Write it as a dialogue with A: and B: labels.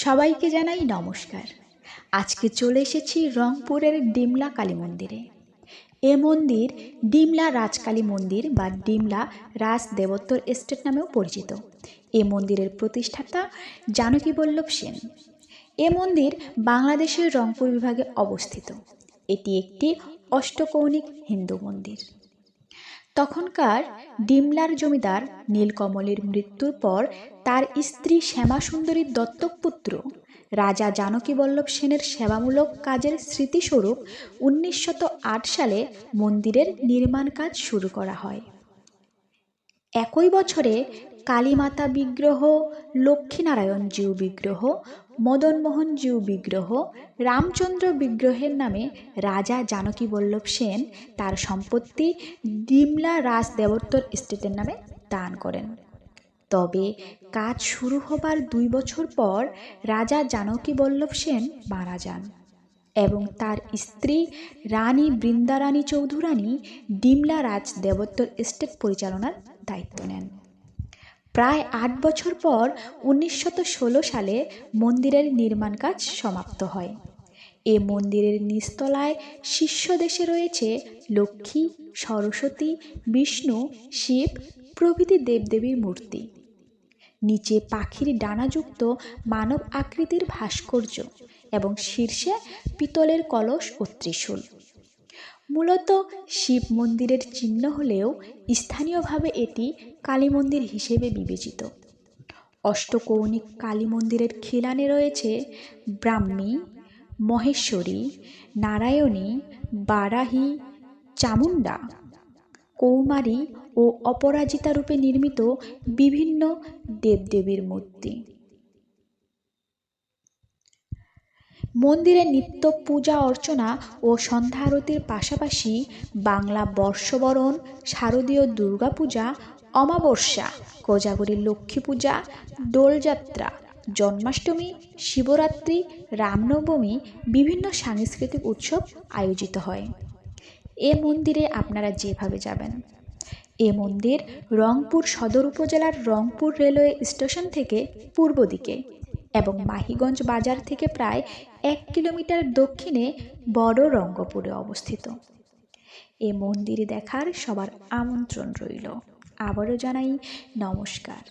A: সবাইকে জানাই নমস্কার। আজকে চলে এসেছি রংপুরের ডিমলা কালী মন্দিরে। এ মন্দির ডিমলা রাজকালী মন্দির বা ডিমলা রাজ দেবোত্তর এস্টেট নামেও পরিচিত। এ মন্দিরের প্রতিষ্ঠাতা জানকী বল্লভ সেন। এ মন্দির বাংলাদেশের রংপুর বিভাগে অবস্থিত। এটি একটি অষ্টকৌণিক হিন্দু মন্দির। তখনকার ডিমলার জমিদার নীলকমলের মৃত্যুর পর তার স্ত্রী শ্যামাসুন্দরীর দত্তক পুত্র রাজা জানকী বল্লভ সেনের সেবামূলক কাজের স্মৃতিস্বরূপ 1908 সালে মন্দিরের নির্মাণ কাজ শুরু করা হয়। একই বছরে কালীমাতা বিগ্রহ, লক্ষ্মীনারায়ণ জিউ বিগ্রহ, মদনমোহন জিউ বিগ্রহ, রামচন্দ্র বিগ্রহের নামে রাজা জানকী বল্লভ সেন তার সম্পত্তি ডিমলা রাজ দেবোত্তর এস্টেটের নামে দান করেন। তবে কাজ শুরু হবার 2 বছর পর রাজা জানকী বল্লভ সেন মারা যান এবং তার স্ত্রী রানী বৃন্দারানী চৌধুরানী ডিমলা রাজ দেবোত্তর এস্টেট পরিচালনার দায়িত্ব নেন। প্রায় 8 বছর পর 1916 সালে মন্দিরের নির্মাণ কাজ সমাপ্ত হয়। এ মন্দিরের নিচতলায় শীর্ষদেশে রয়েছে লক্ষ্মী, সরস্বতী, বিষ্ণু, শিব প্রভৃতি দেবদেবীর মূর্তি। নিচে পাখির ডানাযুক্ত মানব আকৃতির ভাস্কর্য এবং শীর্ষে পিতলের কলস ও ত্রিশূল। মূলত শিব মন্দিরের চিহ্ন হলেও স্থানীয়ভাবে এটি কালী মন্দির হিসেবে বিবেচিত। অষ্টকৌণিক কালী মন্দিরের খিলানে রয়েছে ব্রাহ্মী, মহেশ্বরী, নারায়ণী, বারাহী, চামুণ্ডা, কৌমারী ও অপরাজিতা রূপে নির্মিত বিভিন্ন দেবদেবীর মূর্তি। মন্দিরে নিত্য পূজা অর্চনা ও সন্ধ্যা আরতির পাশাপাশি বাংলা বর্ষবরণ, শারদীয় দুর্গাপূজা, অমাবস্যা, কোজাগরী লক্ষ্মী পূজা, দোলযাত্রা, জন্মাষ্টমী, শিবরাত্রি, রামনবমী বিভিন্ন সাংস্কৃতিক উৎসব আয়োজিত হয়। এ মন্দিরে আপনারা যেভাবে যাবেন। এ মন্দির রংপুর সদর উপজেলার রংপুর রেলওয়ে স্টেশন থেকে পূর্ব দিকে এবং মাহিগঞ্জ বাজার থেকে প্রায় 1 কিলোমিটার দক্ষিণে বড় রঙ্গপুরে অবস্থিত। এ মন্দির দেখার সবার আমন্ত্রণ রইল। আবারও জানাই নমস্কার।